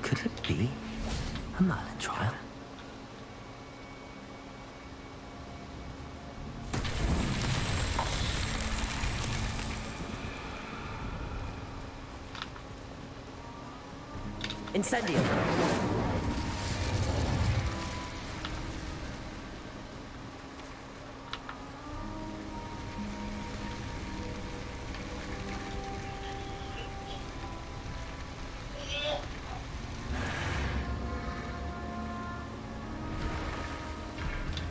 Could it be a Merlin trial? Incendio!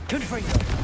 Confringo!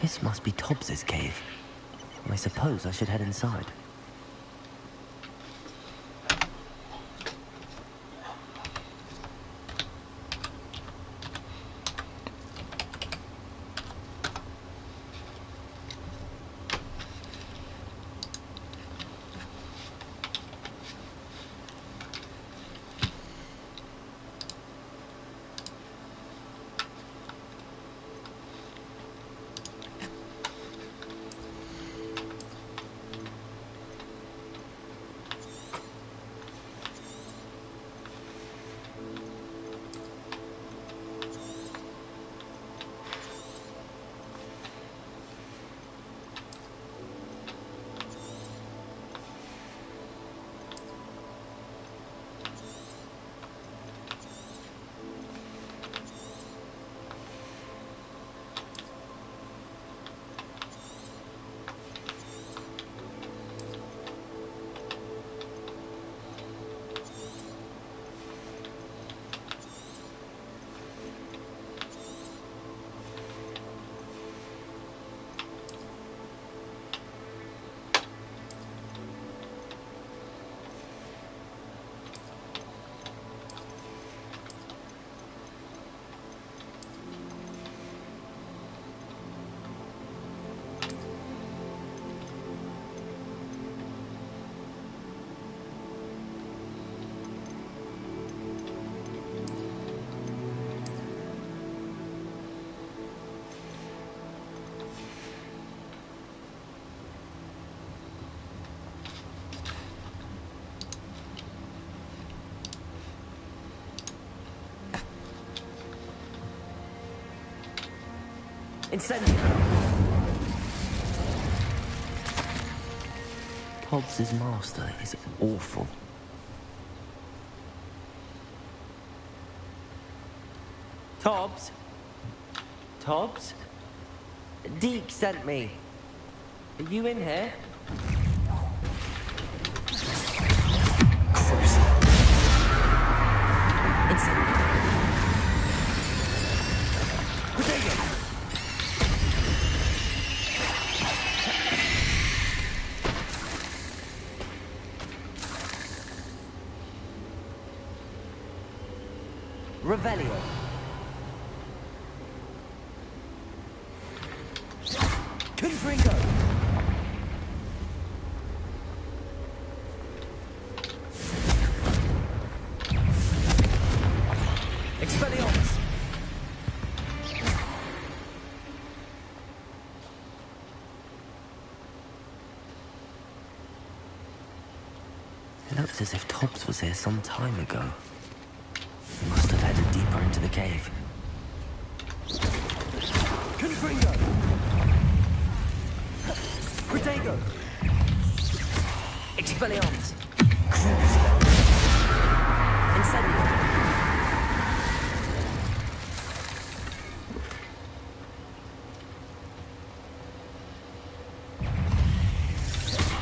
This must be Tobbs's cave. I suppose I should head inside. Incendio! Tobbs's master is awful. Tobbs? Tobbs? Deke sent me. Are you in here? Incendio! Potato! Revelio. Confringo. Expelliarmus. It looks as if Tobbs was here some time ago. Must have headed deeper into the cave. Confringo! Protego! Expelliarmus! Incendio!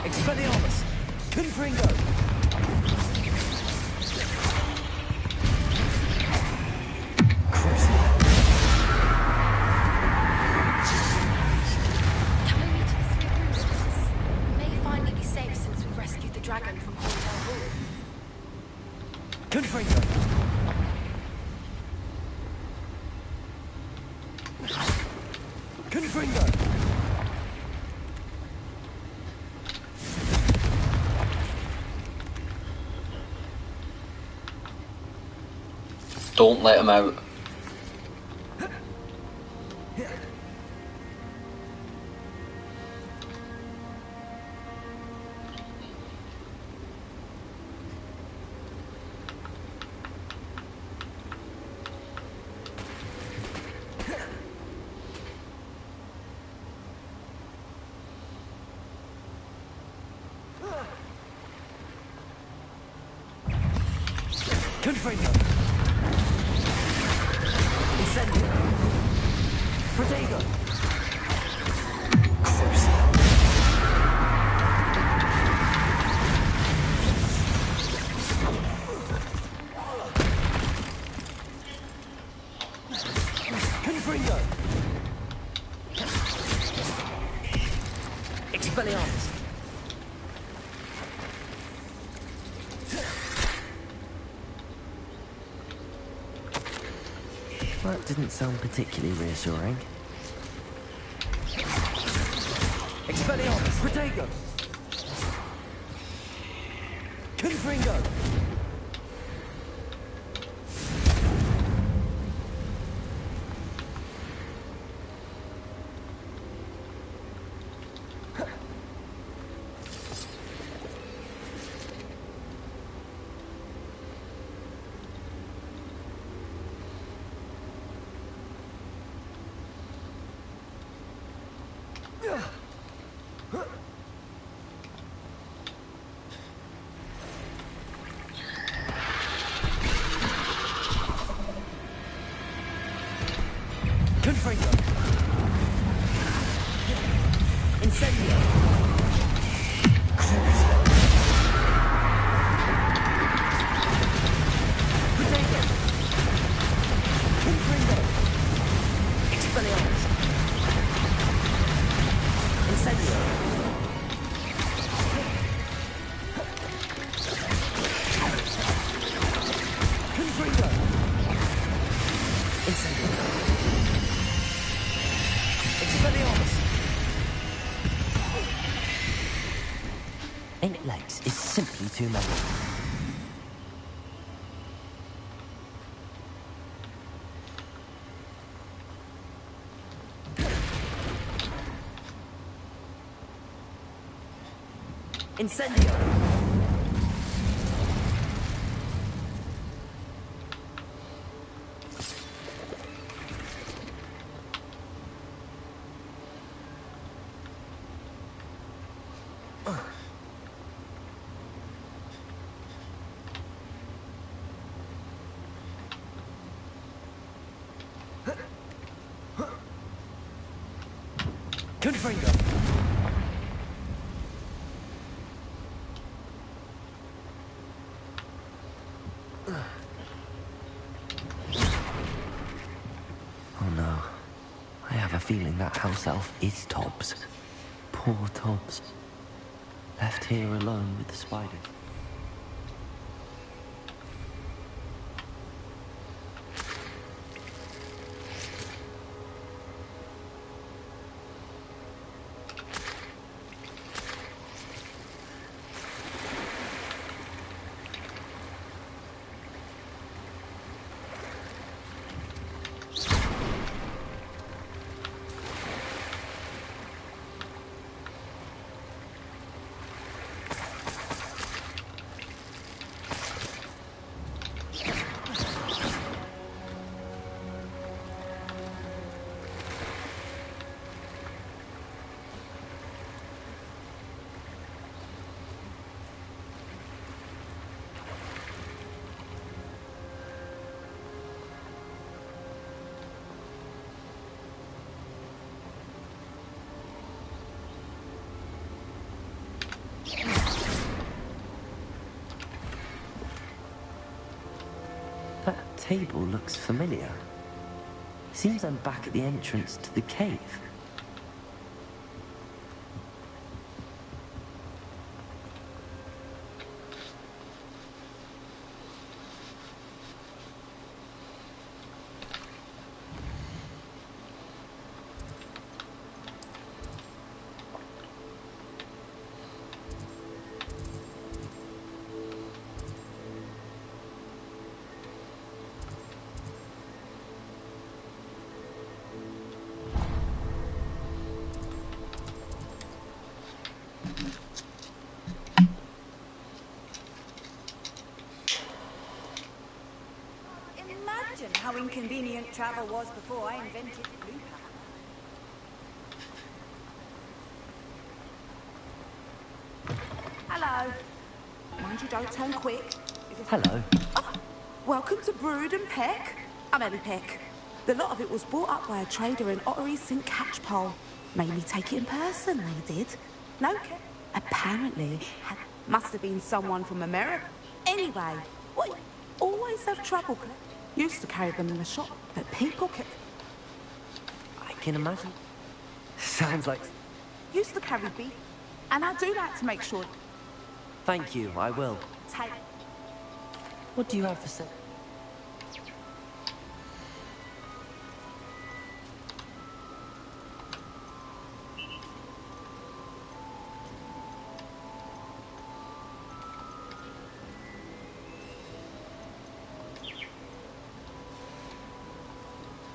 Expelliarmus! Confringo! Confringo! Don't let him out. Confringo! Incendio! Protego! Crucio! Confringo! Expelliarmus! That didn't sound particularly reassuring. Expelliarmus! Protego! Confringo! Confringo! Incendio! Crucio! Protego! Confringo! Expelliarmus! Incendio! Confringo! Incendio! Expelliarmus! 8 legs is simply too many. Incendio! Confringo! Oh no. I have a feeling that house elf is Tobbs. Poor Tobbs. Left here alone with the spiders. That table looks familiar. Seems I'm back at the entrance to the cave. imagine how inconvenient travel was before I invented blue power. Hello. Mind you don't turn quick. Hello. Oh, welcome to Brood and Peck. I'm Ellie Peck. The lot of it was brought up by a trader in Ottery St. Catchpole. Made me take it in person, they did. No care. Apparently, must have been someone from America. Anyway, what? Always have trouble. Used to carry them in the shop, but people I can imagine. Sounds like... used to carry beef. And I do like to make sure... Thank you, I will. Take... What do you have for sale?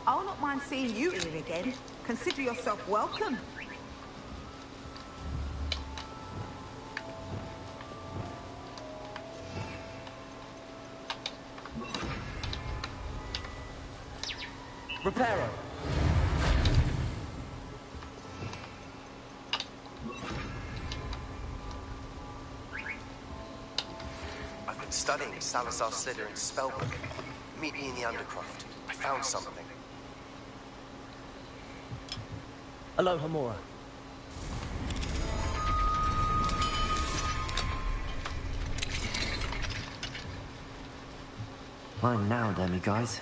I'll not mind seeing you here again. Consider yourself welcome. Reparo. I've been studying Salazar Slytherin's spellbook. Meet me in the Undercroft. I found something. Aloha Mora. Mine now, demi-guys.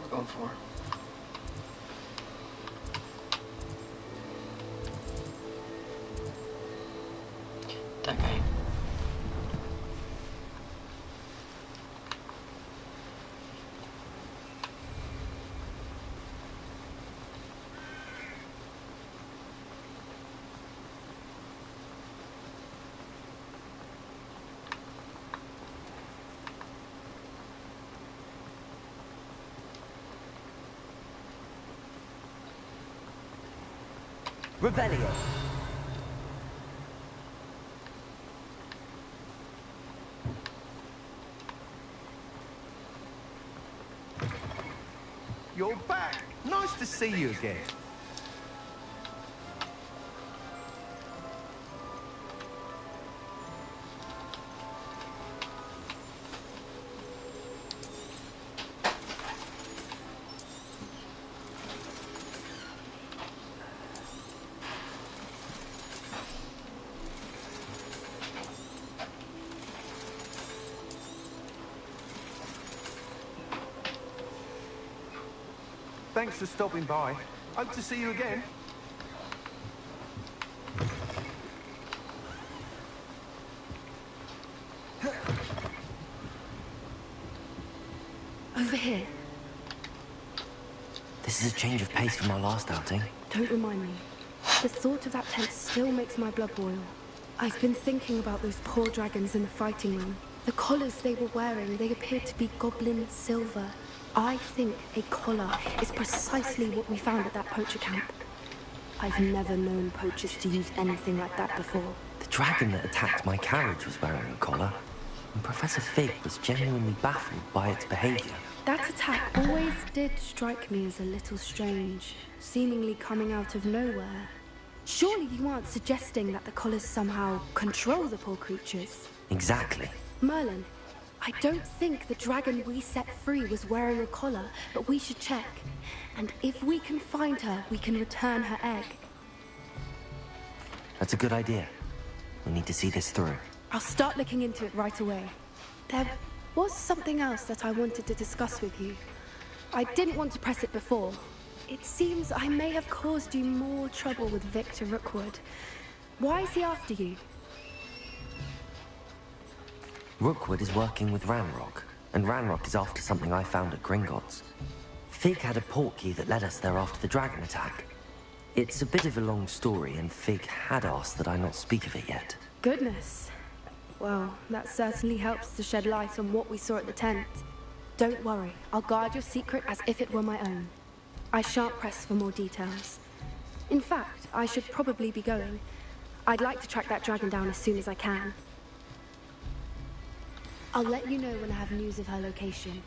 Going for. That guy. Revelio. You're back. Nice to see you again. Thanks for stopping by. Hope to see you again. Over here. This is a change of pace from our last outing. Don't remind me. The thought of that tent still makes my blood boil. I've been thinking about those poor dragons in the fighting room. The collars they were wearing, they appeared to be goblin silver. I think a collar is precisely what we found at that poacher camp. I've never known poachers to use anything like that before. The dragon that attacked my carriage was wearing a collar, and Professor Fig was genuinely baffled by its behavior. That attack always did strike me as a little strange, seemingly coming out of nowhere. Surely you aren't suggesting that the collars somehow control the poor creatures? Exactly. Merlin, I don't think the dragon we set free was wearing a collar, but we should check. And if we can find her, we can return her egg. That's a good idea. We need to see this through. I'll start looking into it right away. There was something else that I wanted to discuss with you. I didn't want to press it before. It seems I may have caused you more trouble with Victor Rookwood. Why is he after you? Rookwood is working with Ranrock, and Ranrock is after something I found at Gringotts. Fig had a portkey that led us there after the dragon attack. It's a bit of a long story, and Fig had asked that I not speak of it yet. Goodness. Well, that certainly helps to shed light on what we saw at the tent. Don't worry, I'll guard your secret as if it were my own. I shan't press for more details. In fact, I should probably be going. I'd like to track that dragon down as soon as I can. I'll let you know when I have news of her location.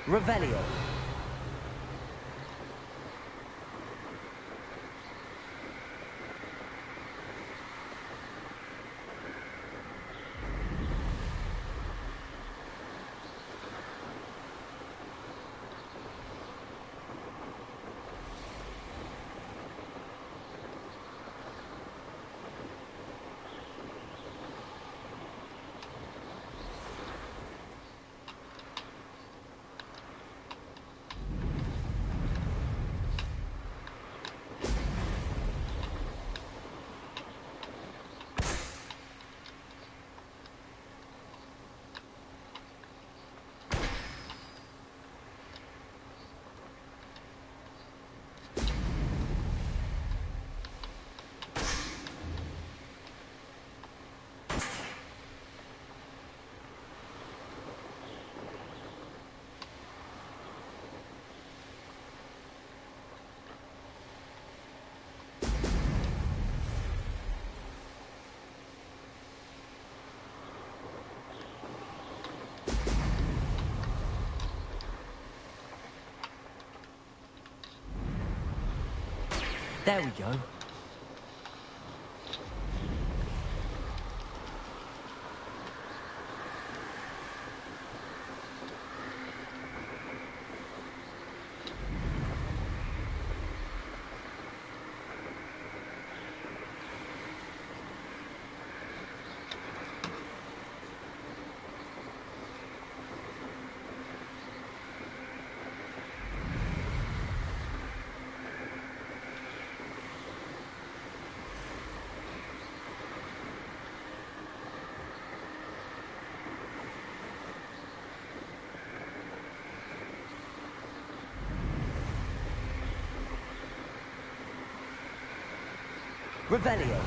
Revelio. There we go. Revelio.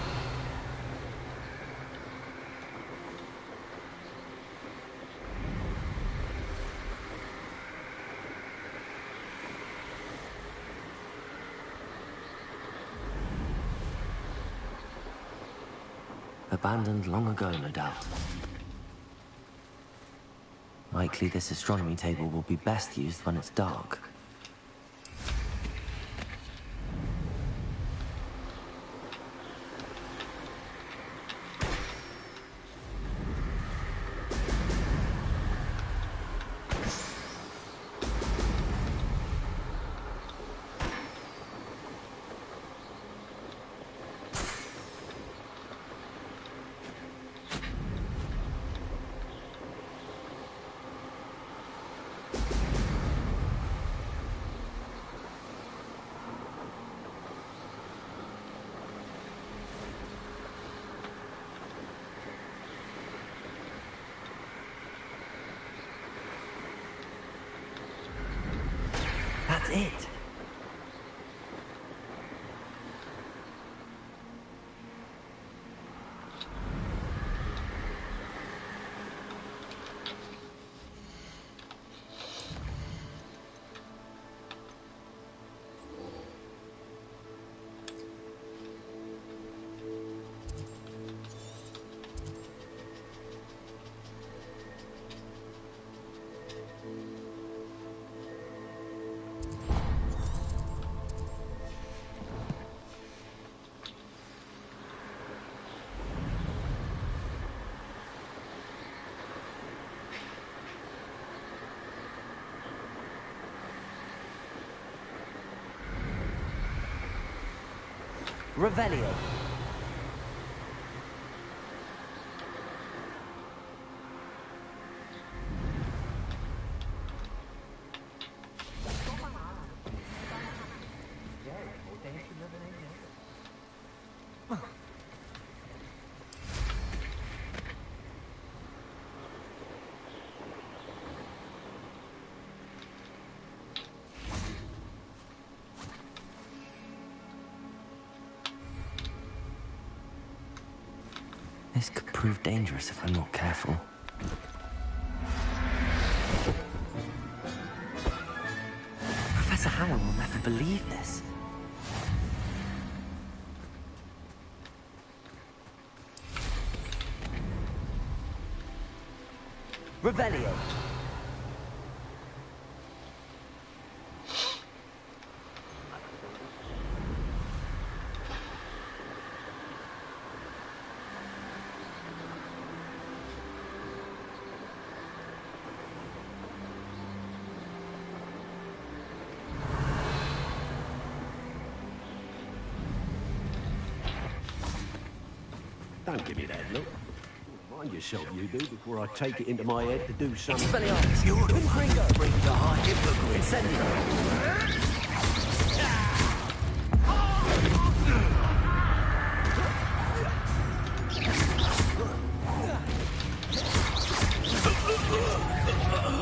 Abandoned long ago, no doubt. Likely this astronomy table will be best used when it's dark. That's it. Revelio. This could prove dangerous if I'm not careful. Professor Howell will never believe this. Revelio. Don't give me that look. Mind yourself, you do, before I take it into my head to do something. Expelliarmus. You're the Confringo. bring the high hypocrite. Incendio.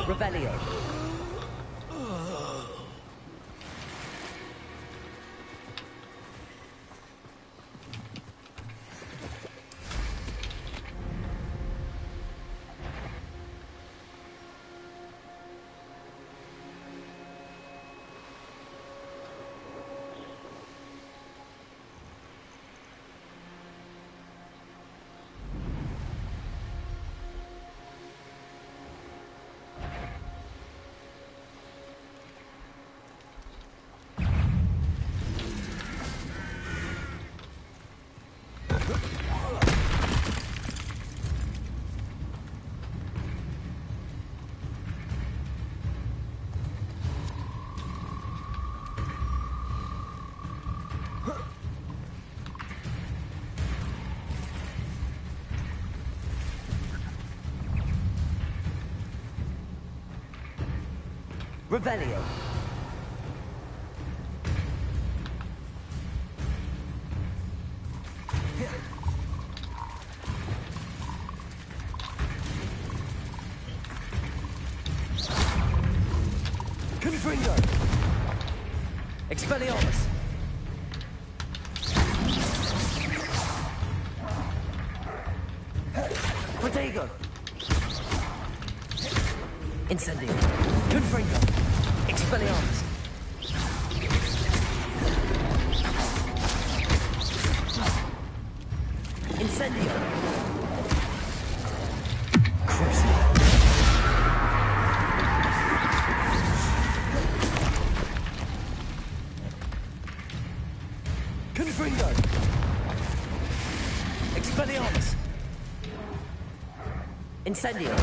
Revelio. Revelio. Confringo. Expelliarmus. Protego. Incendio. Confringo. Expelliarmus. Incendio. Crucible. Confringo. Expelliarmus. Incendio.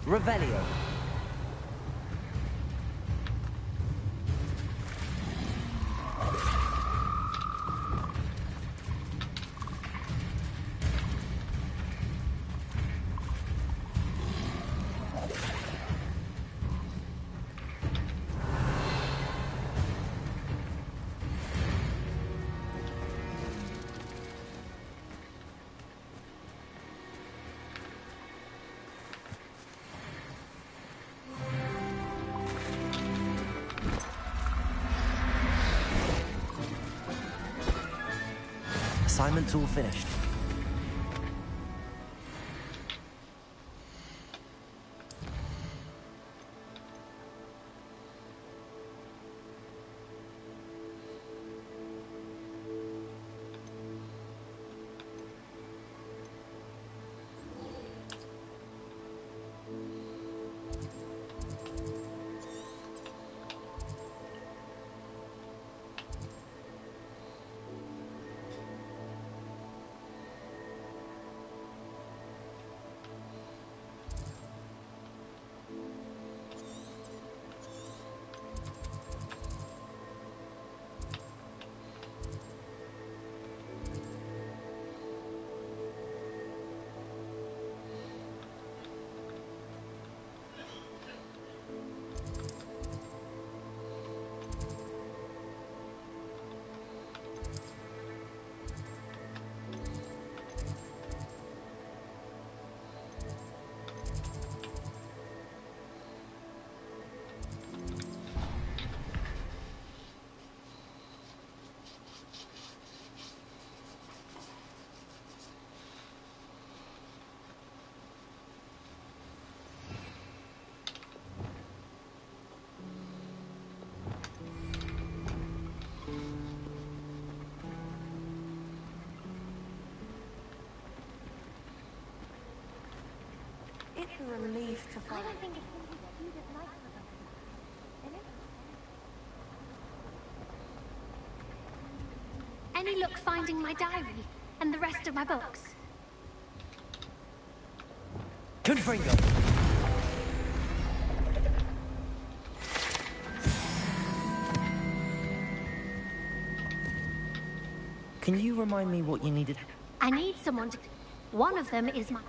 Revelio. Assignment's all finished. It's a relief to find. Any luck finding my diary and the rest of my books? Confringo. Can you remind me what you needed? I need someone to... One of them is my...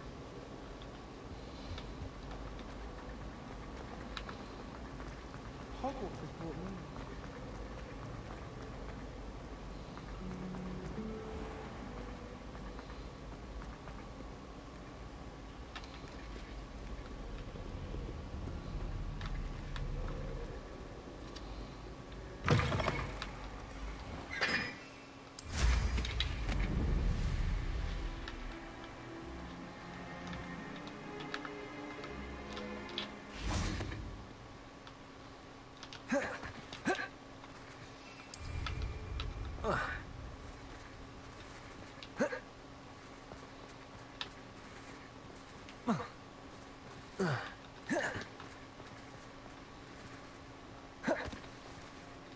Hogwarts has brought me.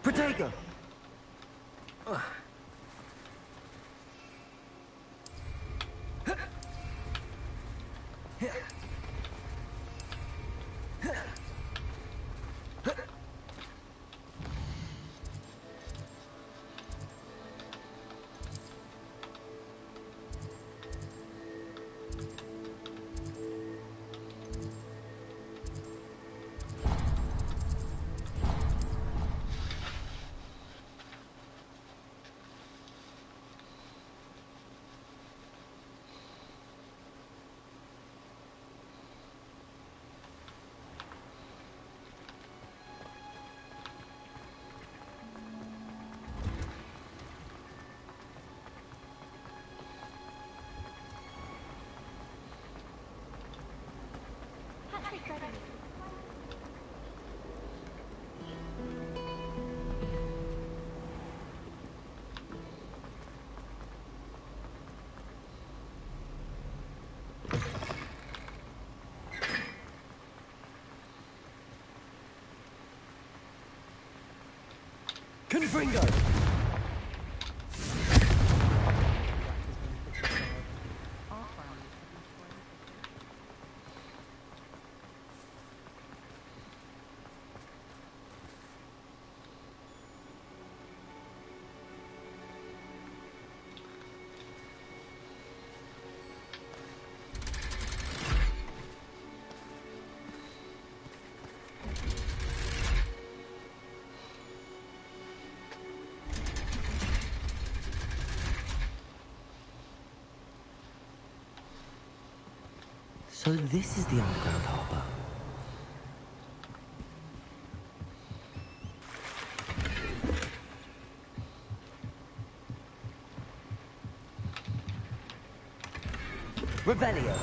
Protego! Confringo! So this is the underground harbour. Revelio.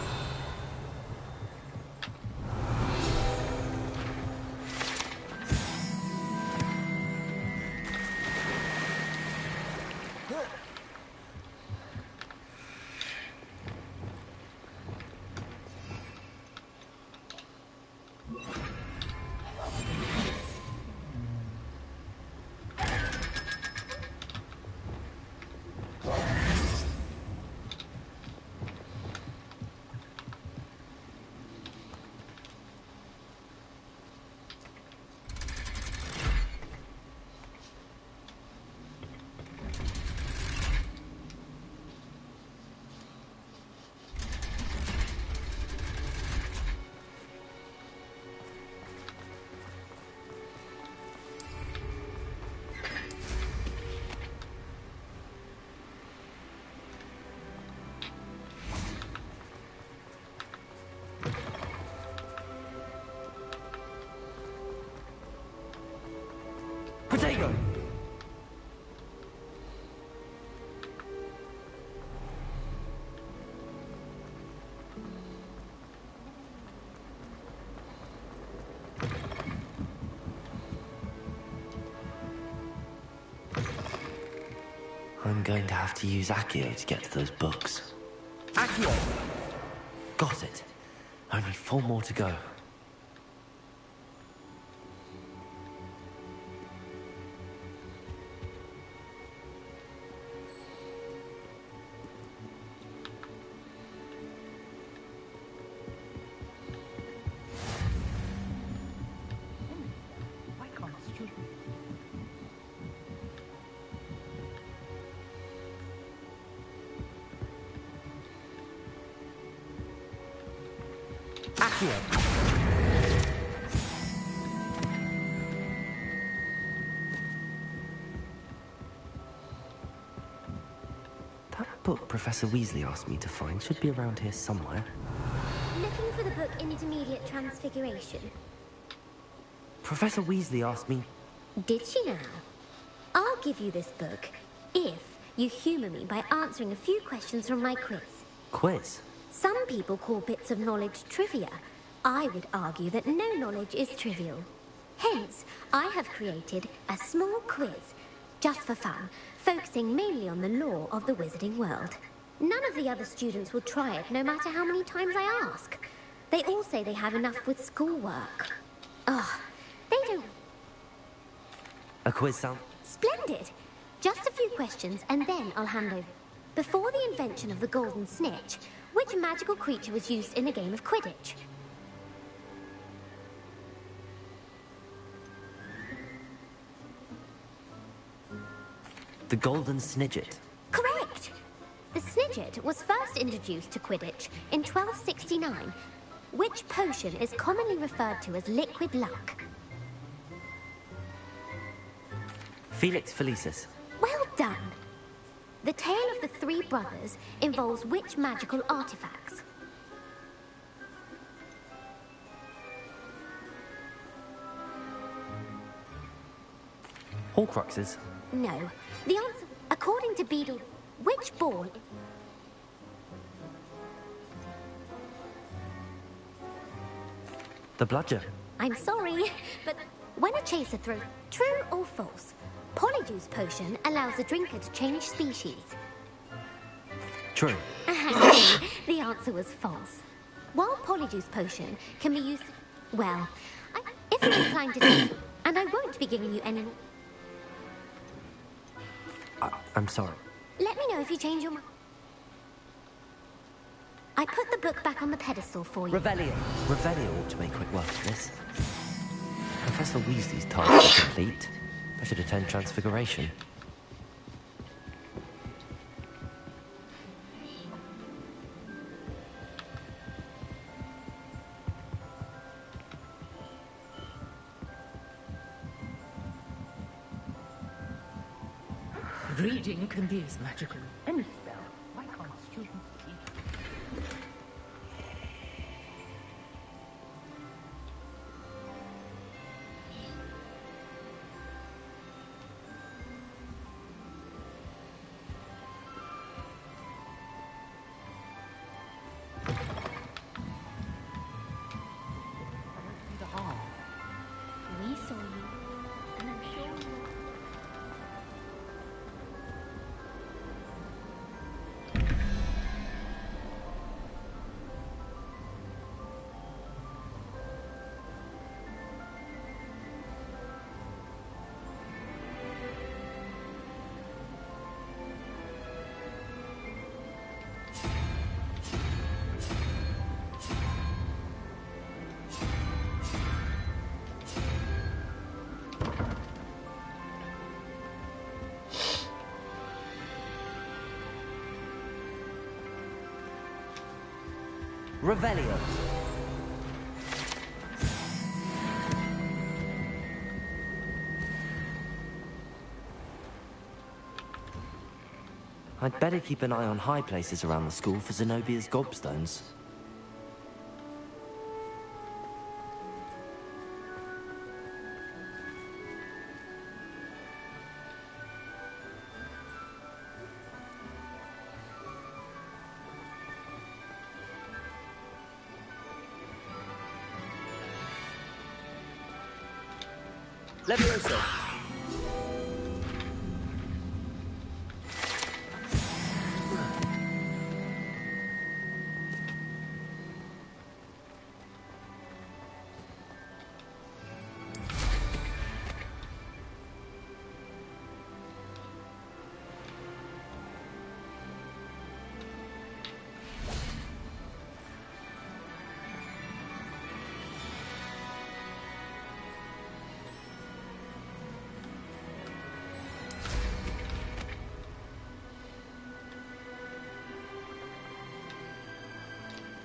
Protego! I'm going to have to use Accio to get to those books. Accio! Got it. Only 4 more to go. Accio! That book Professor Weasley asked me to find should be around here somewhere. Looking for the book Intermediate Transfiguration. Professor Weasley asked me... Did she now? I'll give you this book if you humour me by answering a few questions from my quiz. Quiz? Some people call bits of knowledge trivia. I would argue that no knowledge is trivial. Hence, I have created a small quiz, just for fun, focusing mainly on the lore of the wizarding world. None of the other students will try it, no matter how many times I ask. They all say they have enough with schoolwork. Ugh, they don't... A quiz sound... Splendid. Just a few questions and then I'll hand over. Before the invention of the golden snitch, which magical creature was used in a game of Quidditch? The golden snidget. Correct! The snidget was first introduced to Quidditch in 1269. Which potion is commonly referred to as liquid luck? Felix Felicis. Well done. The tale of the three brothers involves which magical artifacts? Horcruxes. No. The answer, according to Beedle, which ball... The bludger. I'm sorry, but when a chaser throws true or false, Polyjuice potion allows the drinker to change species. True. The answer was false. While Polyjuice potion can be used... Well, if you're inclined to do... And I won't be giving you any... I'm sorry. Let me know if you change your mind. I put the book back on the pedestal for you. Revelio. Revelio ought to make quick work of this. Professor Weasley's tasks are complete. I should attend Transfiguration. Reading can be as magical as any spell. Why can't students see? We saw you, and I'm sure you... Revelio. I'd better keep an eye on high places around the school for Zenobia's gobstones. Levioso.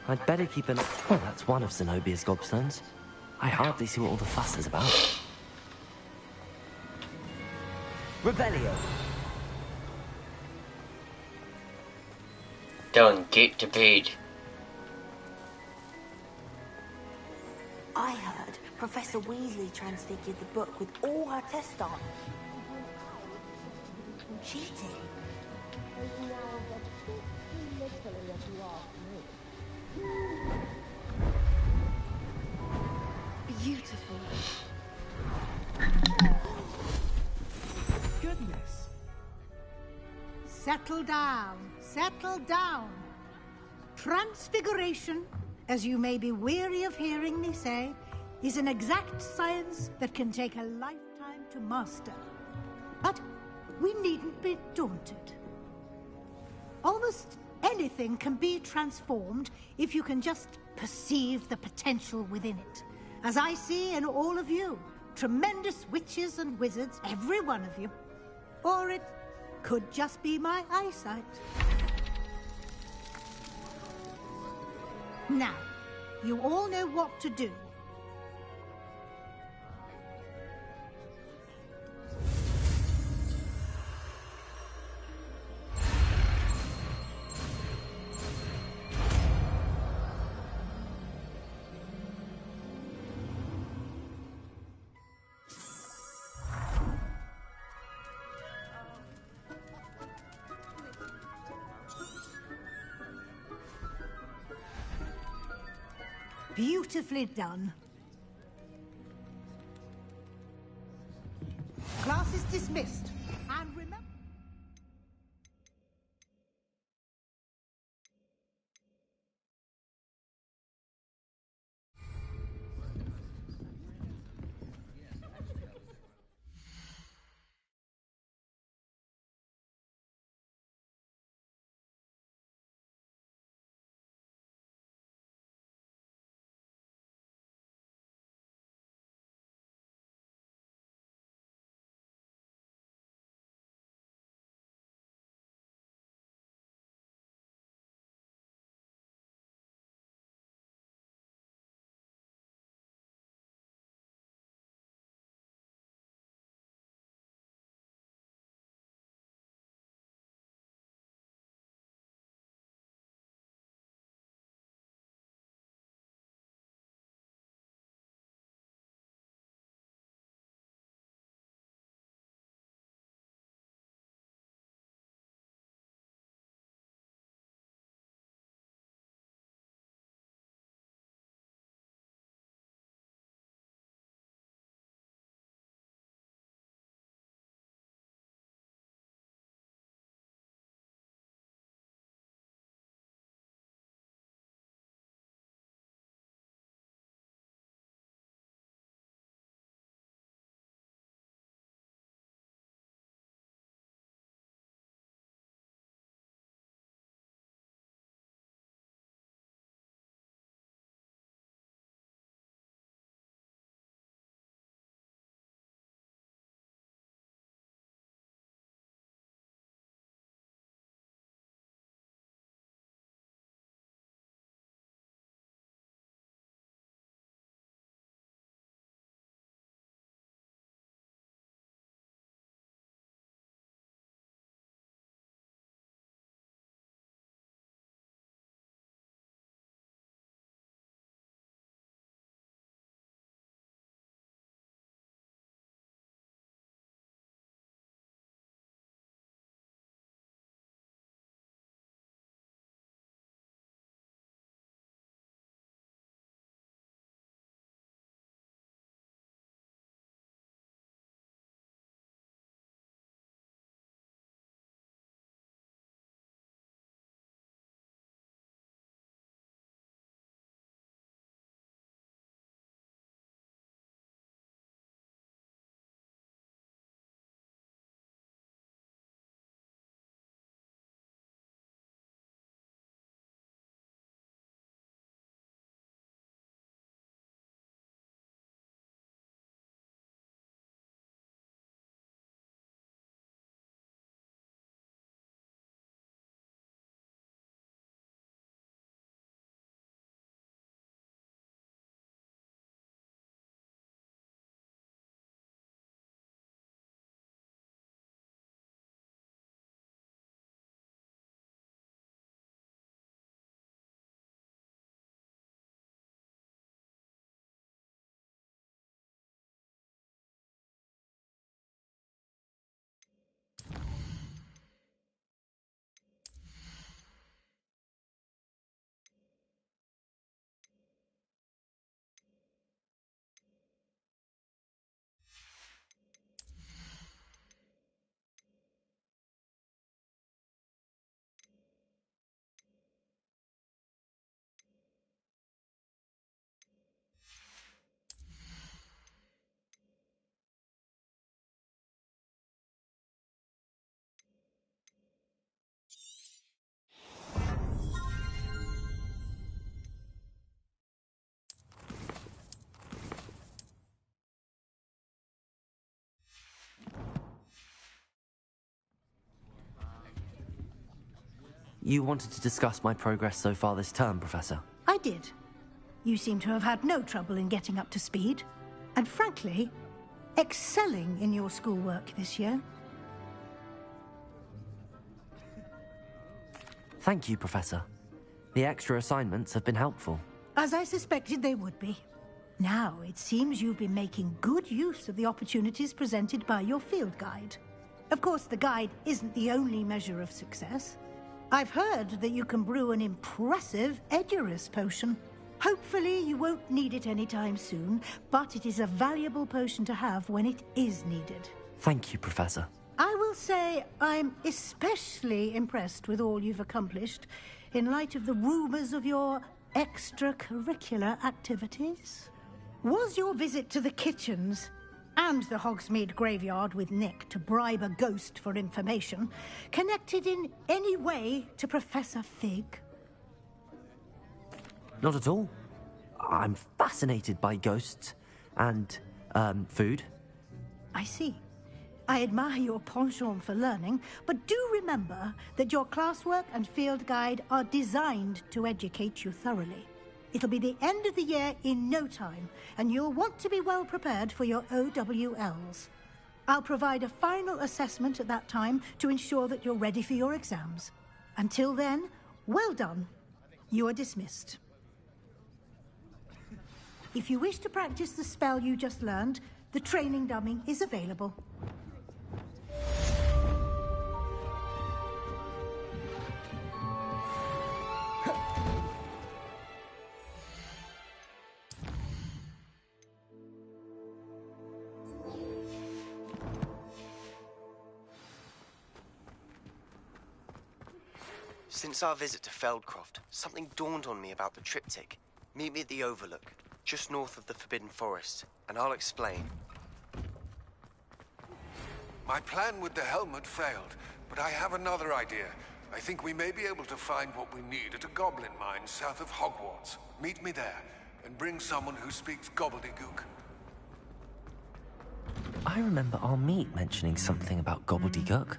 I'd better keep an... Oh, that's one of Zenobia's gobstones. I hardly see what all the fuss is about. Revelio. Don't get to bed. I heard Professor Weasley transfigured the book with all her tests on. Cheating. Beautiful. Goodness. Settle down. Settle down. Transfiguration, as you may be weary of hearing me say, is an exact science that can take a lifetime to master. we needn't be daunted. Almost anything can be transformed if you can just perceive the potential within it. As I see in all of you, tremendous witches and wizards, every one of you. Or it could just be my eyesight. Now, you all know what to do. Beautifully done. Class is dismissed. And remember... You wanted to discuss my progress so far this term, Professor? I did. You seem to have had no trouble in getting up to speed. And frankly, excelling in your schoolwork this year. Thank you, Professor. The extra assignments have been helpful. As I suspected they would be. Now, it seems you've been making good use of the opportunities presented by your field guide. Of course, the guide isn't the only measure of success. I've heard that you can brew an impressive Edurus potion. Hopefully, you won't need it anytime soon, but it is a valuable potion to have when it is needed. Thank you, Professor. I will say I'm especially impressed with all you've accomplished in light of the rumors of your extracurricular activities. Was your visit to the kitchens and the Hogsmeade graveyard with Nick to bribe a ghost for information connected in any way to Professor Fig? Not at all. I'm fascinated by ghosts and, food. I see. I admire your penchant for learning, but do remember that your classwork and field guide are designed to educate you thoroughly. It'll be the end of the year in no time, and you'll want to be well prepared for your OWLs. I'll provide a final assessment at that time to ensure that you're ready for your exams. Until then, well done. You are dismissed. If you wish to practice the spell you just learned, the training dummy is available. Since our visit to Feldcroft, something dawned on me about the triptych. Meet me at the Overlook, just north of the Forbidden Forest, and I'll explain. My plan with the helmet failed, but I have another idea. I think we may be able to find what we need at a goblin mine south of Hogwarts. Meet me there, and bring someone who speaks gobbledygook. I remember our meet mentioning something about gobbledygook.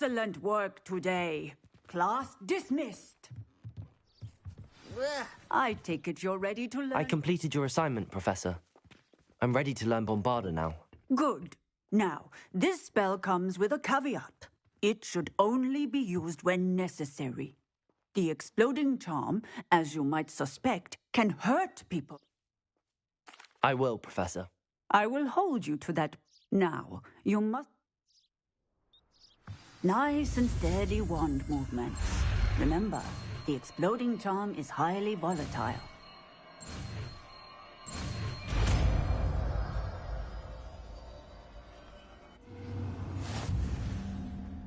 Excellent work today. Class dismissed. I take it you're ready to learn. I completed your assignment, Professor. I'm ready to learn Bombarda now. Good. Now, this spell comes with a caveat. It should only be used when necessary. The exploding charm, as you might suspect, can hurt people. I will, Professor. I will hold you to that. Now, you must... Nice and steady wand movements. Remember, the exploding charm is highly volatile.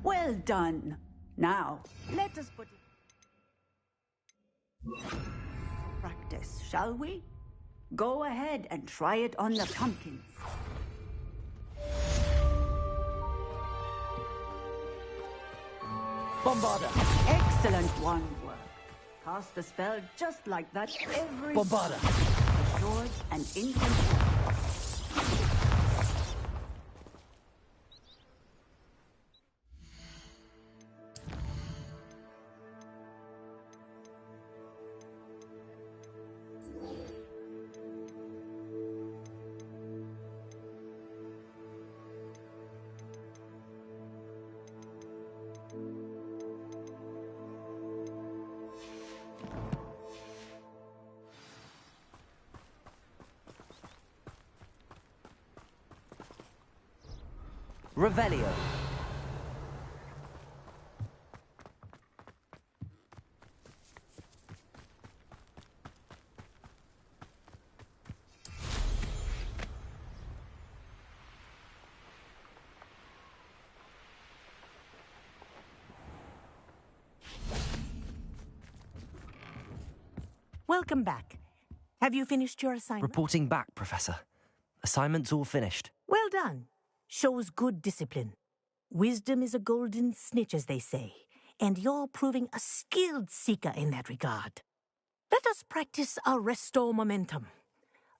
Well done. Now, let us put it... Practice, shall we? Go ahead and try it on the pumpkins. Bombarda! Excellent wand work. Cast the spell just like that every... Bombarda! Assured and in control. Revelio. Welcome back. Have you finished your assignment? Reporting back, Professor. Assignment's all finished. Well done. Shows good discipline. Wisdom is a golden snitch, as they say, and you're proving a skilled seeker in that regard. Let us practice our restore momentum.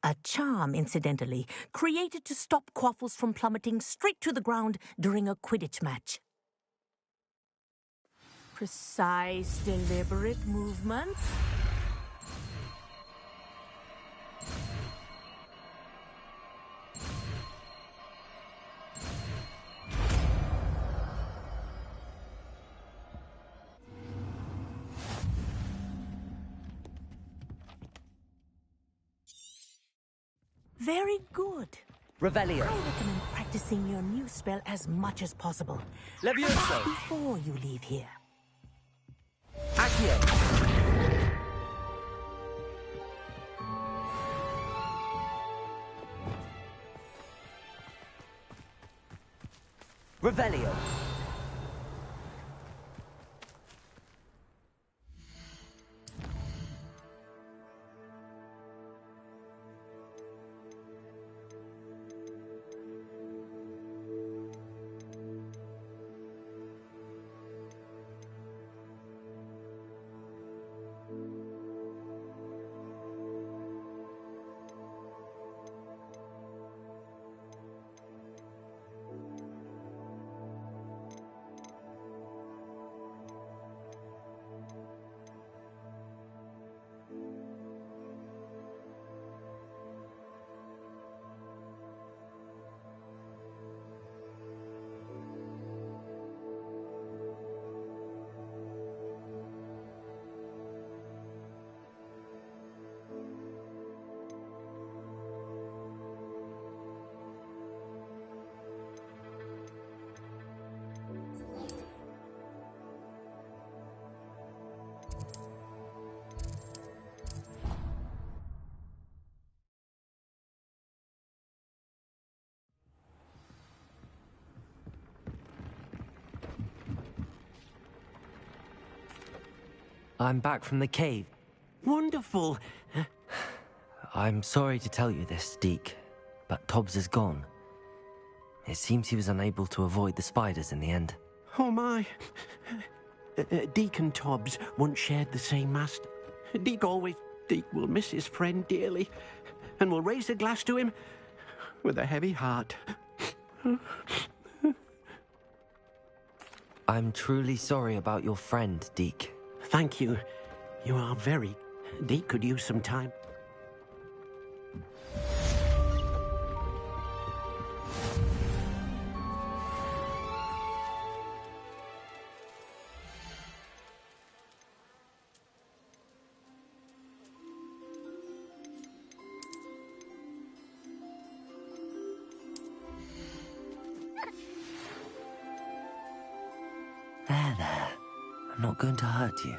A charm, incidentally, created to stop Quaffles from plummeting straight to the ground during a Quidditch match. Precise, deliberate movements. Very good. Revelio. I recommend practicing your new spell as much as possible. Levioso. Before you leave here. Accio. Revelio. I'm back from the cave. Wonderful. I'm sorry to tell you this, Deke, but Tobbs is gone. It seems he was unable to avoid the spiders in the end. Oh my. Deke and Tobbs once shared the same master. Deke will miss his friend dearly, and will raise a glass to him with a heavy heart. I'm truly sorry about your friend, Deke. Thank you. You are very... Deke could use some time. There. I'm not going to hurt you.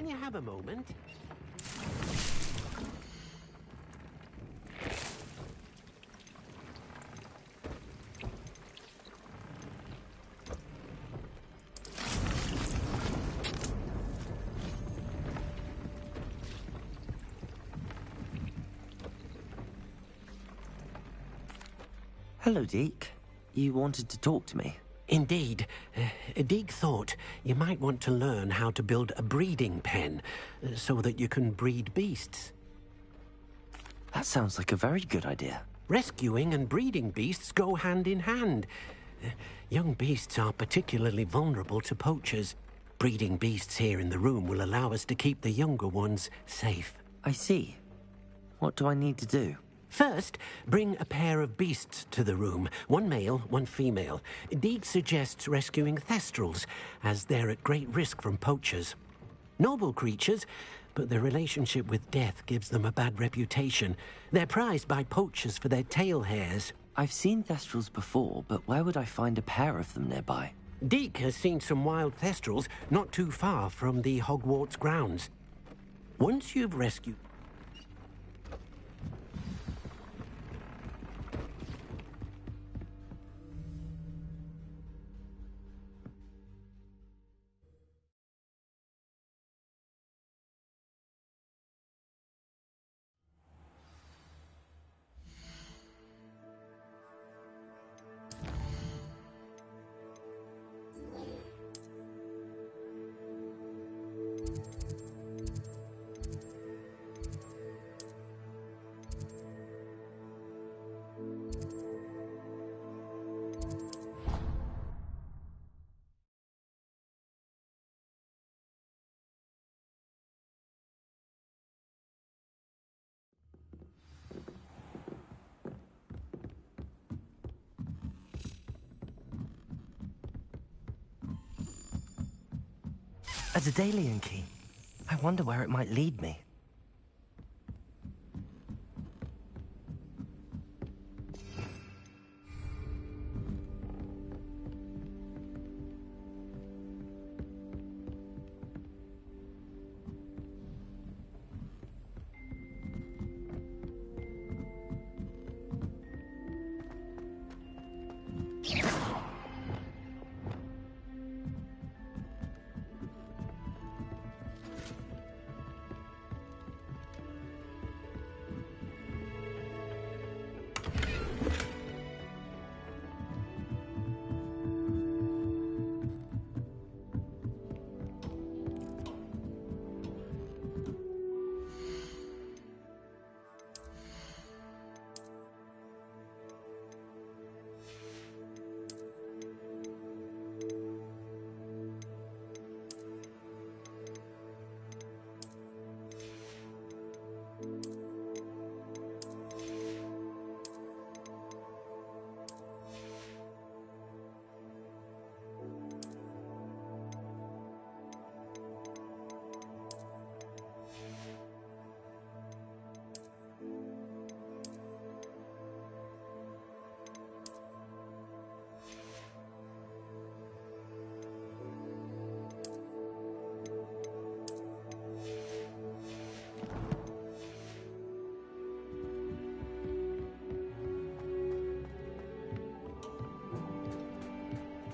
when you have a moment. Hello, Deke. You wanted to talk to me? Indeed. Deek thought you might want to learn how to build a breeding pen so that you can breed beasts. That sounds like a very good idea. Rescuing and breeding beasts go hand in hand. Young beasts are particularly vulnerable to poachers. Breeding beasts here in the room will allow us to keep the younger ones safe. I see. What do I need to do? First, bring a pair of beasts to the room. One male, one female. Deek suggests rescuing thestrals, as they're at great risk from poachers. Noble creatures, but their relationship with death gives them a bad reputation. They're prized by poachers for their tail hairs. I've seen thestrals before, but where would I find a pair of them nearby? Deek has seen some wild thestrals not too far from the Hogwarts grounds. Once you've rescued... A Daedalian key. I wonder where it might lead me.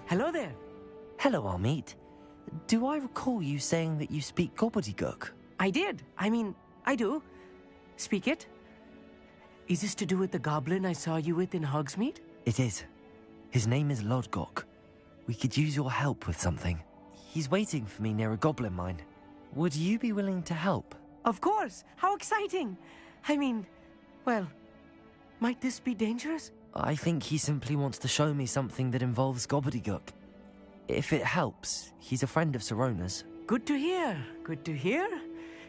Hello there. Hello, Amit. Do I recall you saying that you speak gobbledygook? I did. I mean, I do. Speak it. Is this to do with the goblin I saw you with in Hogsmeade? It is. His name is Lodgok. We could use your help with something. He's waiting for me near a goblin mine. Would you be willing to help? Of course. How exciting. I mean, well, might this be dangerous? I think he simply wants to show me something that involves gobbledygook. If it helps, he's a friend of Sirona's. Good to hear. Good to hear.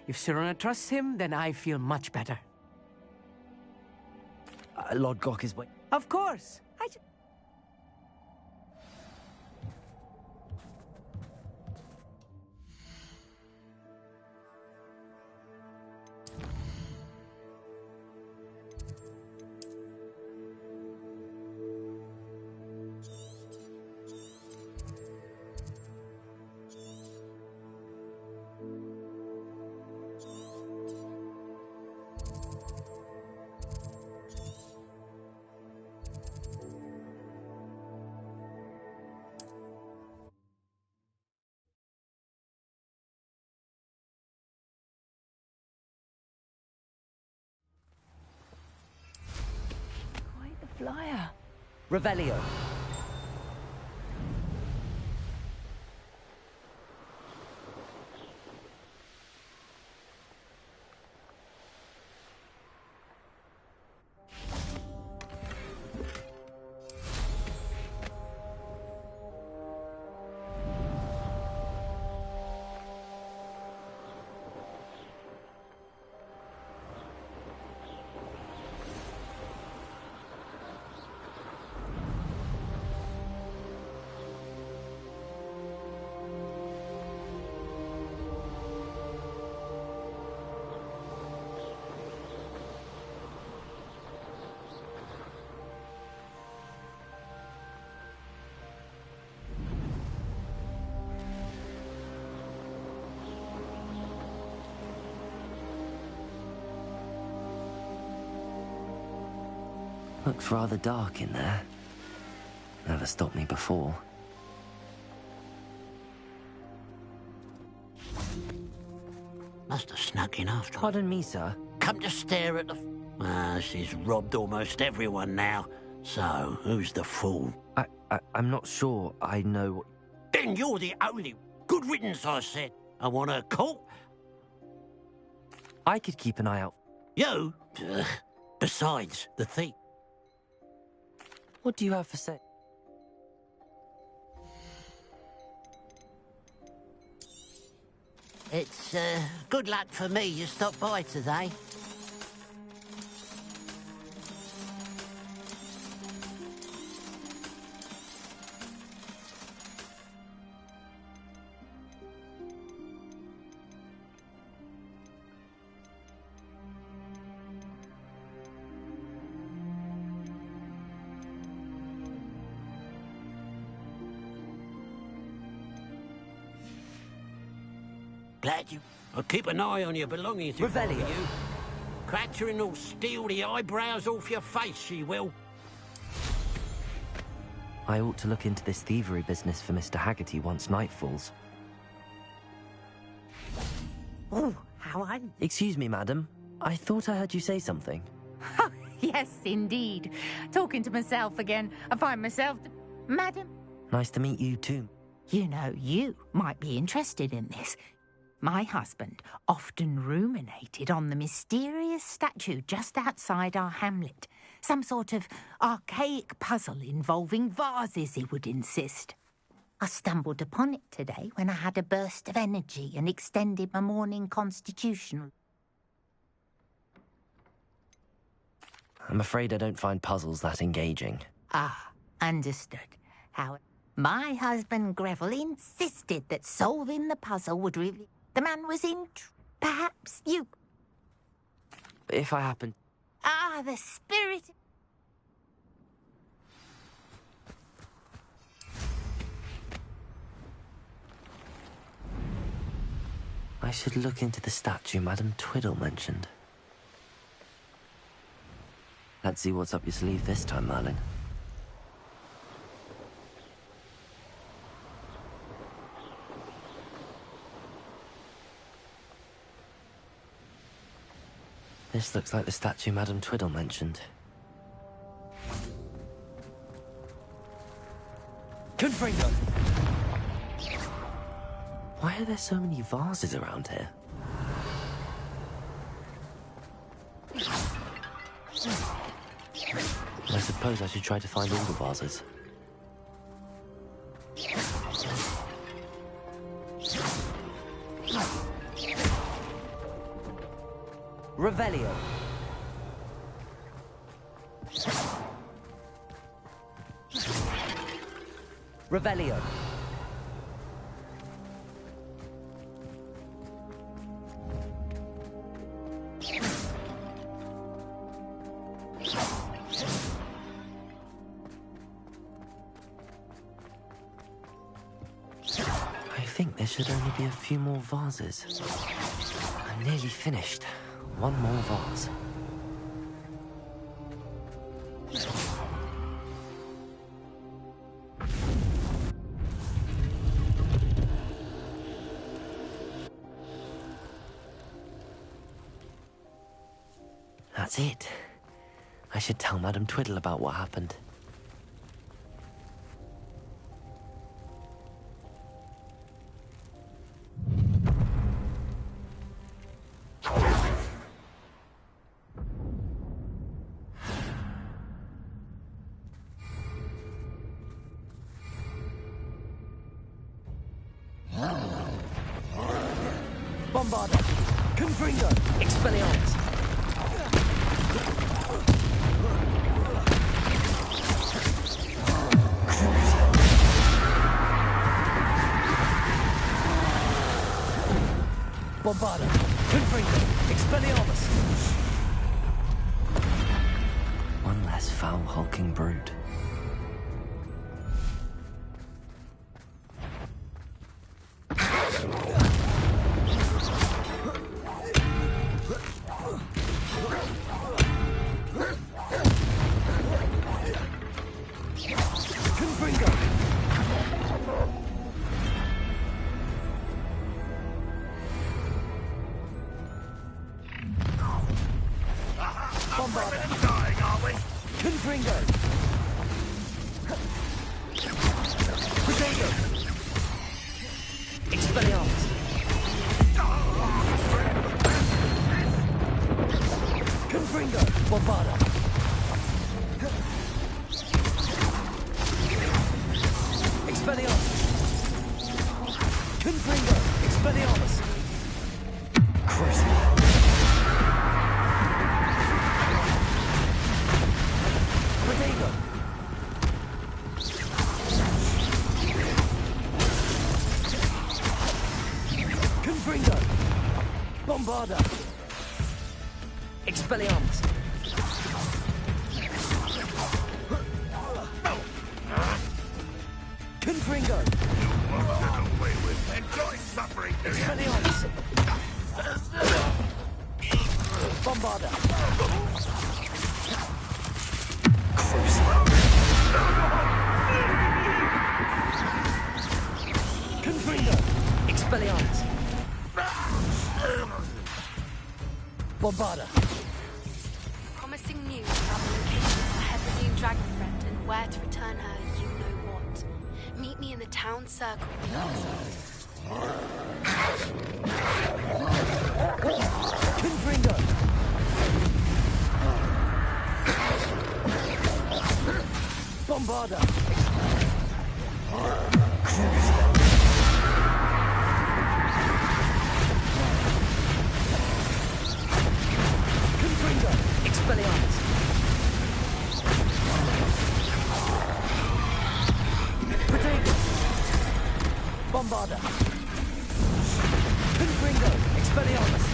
If Sirona trusts him, then I feel much better. Lodgok is... Of course. liar. Revelio. Looks rather dark in there. Never stopped me before. Must have snuck in after. Pardon me, sir. Come to stare at the... she's robbed almost everyone now. So, who's the fool? I'm not sure I know... Then you're the only... Good riddance, I said. I want her caught. I could keep an eye out. You? Besides, the thief. What do you have for say? It's, good luck for me you stopped by today. Glad you... I'll keep an eye on your belongings if I were you. Catherine will steal the eyebrows off your face, she will. I ought to look into this thievery business for Mr. Haggerty once night falls. Oh, how I'm... Excuse me, madam. I thought I heard you say something. Yes, indeed. Talking to myself again. I find myself... Madam? Nice to meet you, too. You know, you might be interested in this. My husband often ruminated on the mysterious statue just outside our hamlet. Some sort of archaic puzzle involving vases, he would insist. I stumbled upon it today when I had a burst of energy and extended my morning constitutional. I'm afraid I don't find puzzles that engaging. Ah, understood. However, my husband Greville insisted that solving the puzzle would reveal... The man was in... Perhaps you... If I happen... Ah, the spirit... I should look into the statue Madame Twiddle mentioned. Let's see what's up your sleeve this time, Merlin. This looks like the statue Madame Twiddle mentioned. Confringo! Why are there so many vases around here? I suppose I should try to find all the vases. Revelio. Revelio. I think there should only be a few more vases. I'm nearly finished. One more vase. That's it. I should tell Madame Twiddle about what happened. Bombarda! Confringo! Expelliarmus! Bombarda! Confringo! Expelliarmus! One less foul, hulking brood. Bombarda! Expelliarmus! Confringo! You won't get away with enjoy suffering, do you? Expelliarmus! Bombarda! Confringo! Expelliarmus! Bombarda! Promising news about the location of our Hebridean dragon friend and where to return her you know what. Meet me in the town circle. Confringo! Bombarda! Confringo! Expelliarmus! Protego! Bombarda! Confringo! Expelliarmus!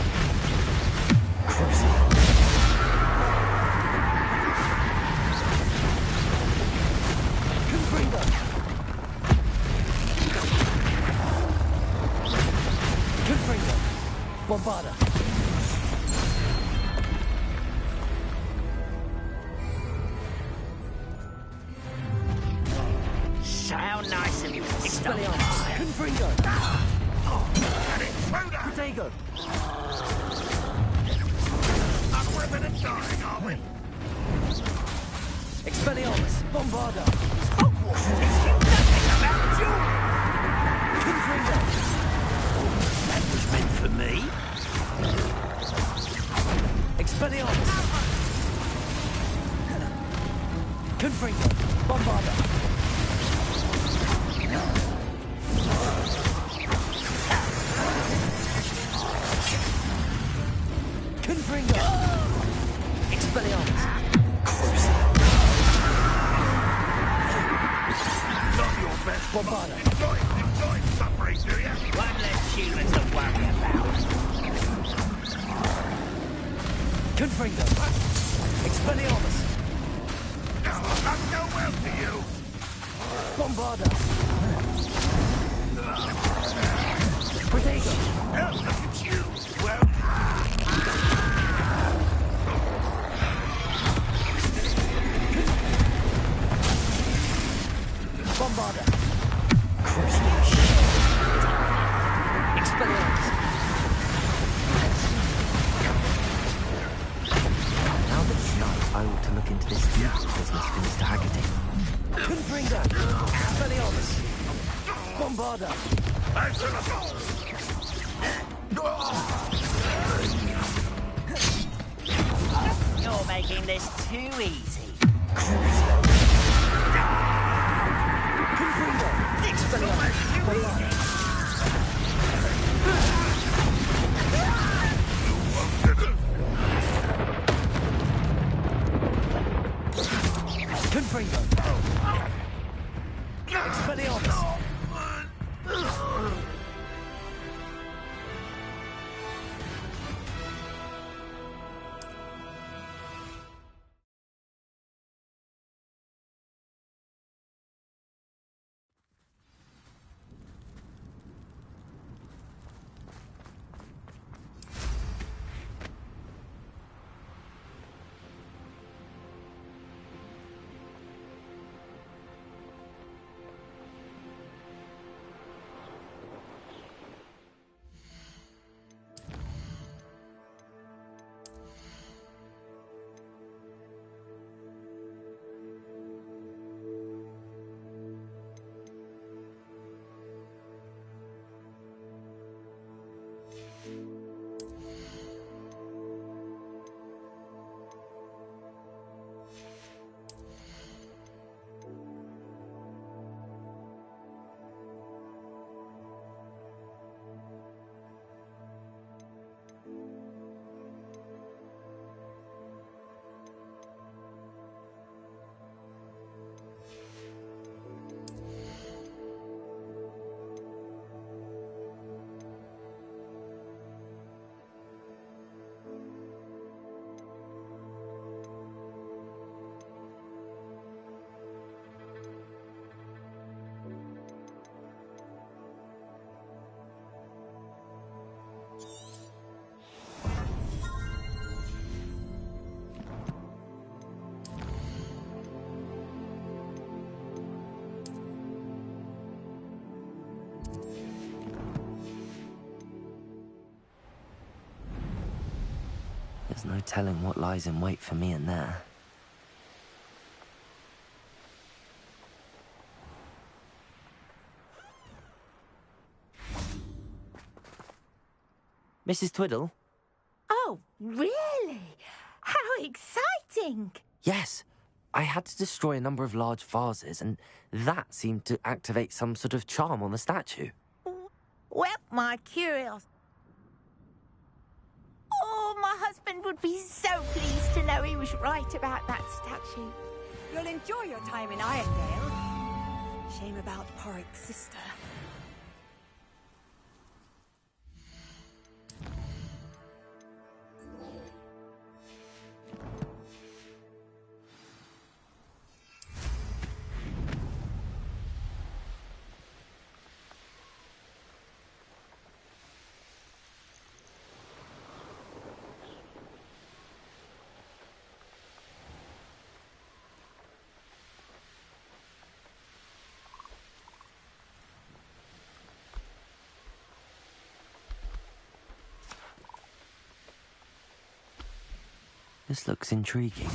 Confringo! Confringo! Bombarda! How nice of you to stop Expelliarmus! by. Confringo! An intruder! Protego! Unribbon and dying, are we? Expelliarmus! Bombarda! Hogwarts teach you nothing about jewelry. Confringo! That was meant for me. Expelliarmus! Confringo! Bombarda! Confringo! Expelliarmus! Not your best. Bombarda! Enjoy suffering, do you? One less human to worry about. Confringo! Expelliarmus! Not go well to you. Bombarda! Protego! Oh, look at you. Well, Bombarda! Expelliarmus! Now that you know, I ought to look into this evil business for Mr. Haggerty. Confringo! Expelliarmus! Bombarda! You're making this too easy. Confringo! Expelliarmus! Too easy. Confringo! Expelliarmus! There's no telling what lies in wait for me in there. Mrs. Twiddle? Oh, really? How exciting! Yes. I had to destroy a number of large vases, and that seemed to activate some sort of charm on the statue. Well, my curiosity... Oh, my husband would be so pleased to know he was right about that statue. You'll enjoy your time in Irondale. Shame about Porrick's sister. This looks intriguing.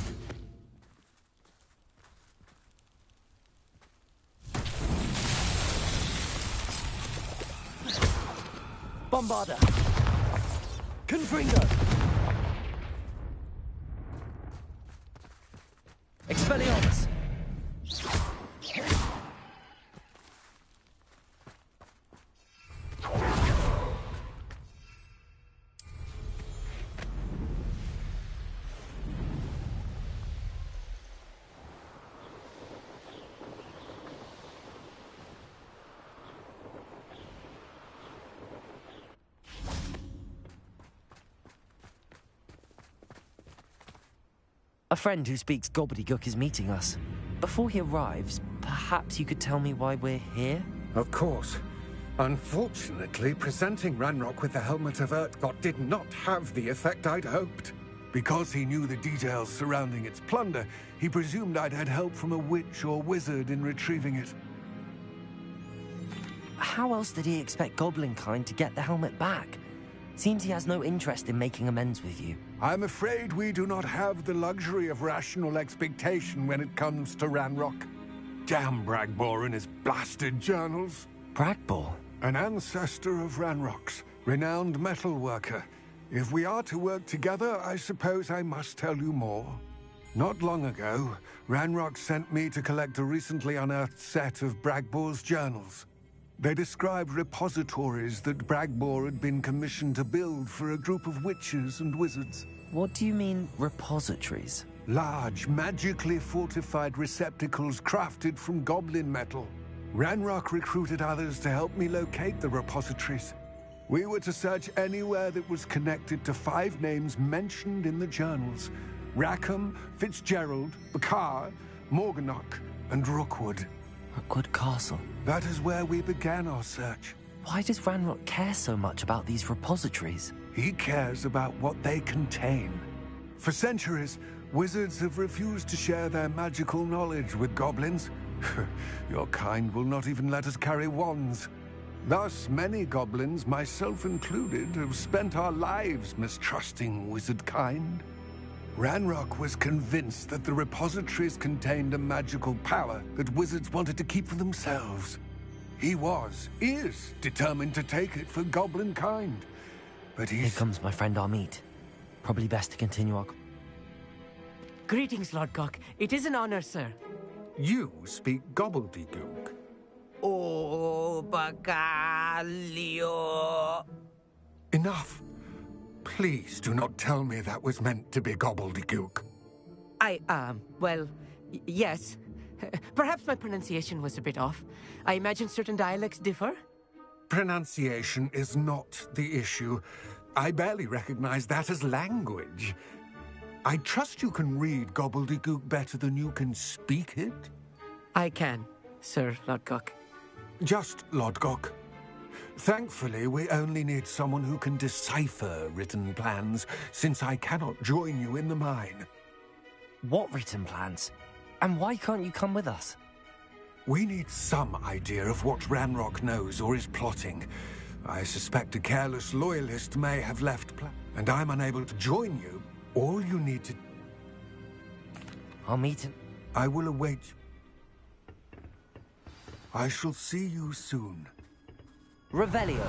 Bombarda! Confringo! Expelliarmus! A friend who speaks gobbledygook is meeting us. Before he arrives, perhaps you could tell me why we're here? Of course. Unfortunately, presenting Ranrock with the Helmet of Urtkot did not have the effect I'd hoped. Because he knew the details surrounding its plunder, he presumed I'd had help from a witch or wizard in retrieving it. How else did he expect Goblinkind to get the helmet back? Seems he has no interest in making amends with you. I'm afraid we do not have the luxury of rational expectation when it comes to Ranrock. Damn Bragbor and his blasted journals. Bragbor? An ancestor of Ranrock's, renowned metal worker. If we are to work together, I suppose I must tell you more. Not long ago, Ranrock sent me to collect a recently unearthed set of Bragbor's journals. They described repositories that Bragbor had been commissioned to build for a group of witches and wizards. What do you mean, repositories? Large, magically fortified receptacles crafted from goblin metal. Ranrock recruited others to help me locate the repositories. We were to search anywhere that was connected to 5 names mentioned in the journals. Rackham, Fitzgerald, Bakar, Morganach, and Rookwood. Rookwood Castle? That is where we began our search. Why does Ranrock care so much about these repositories? He cares about what they contain. For centuries, wizards have refused to share their magical knowledge with goblins. Your kind will not even let us carry wands. Thus, many goblins, myself included, have spent our lives mistrusting wizard kind. Ranrock was convinced that the repositories contained a magical power that wizards wanted to keep for themselves. He is determined to take it for goblin kind. But Here comes my friend Amit. Probably best to continue our... Greetings, Lord Cock. It is an honor, sir. You speak gobbledygook. Oh, Bacalio. Enough. Please do not tell me that was meant to be gobbledygook. Well, yes. Perhaps my pronunciation was a bit off. I imagine certain dialects differ? Pronunciation is not the issue. I barely recognize that as language. I trust you can read gobbledygook better than you can speak it? I can, Sir Lodgok. Just Lodgok. Thankfully, we only need someone who can decipher written plans, since I cannot join you in the mine. What written plans? And why can't you come with us? We need some idea of what Ranrock knows or is plotting. I suspect a careless loyalist may have left and I'm unable to join you. All you need to... I'll meet him. I will await you. I shall see you soon. Revelio.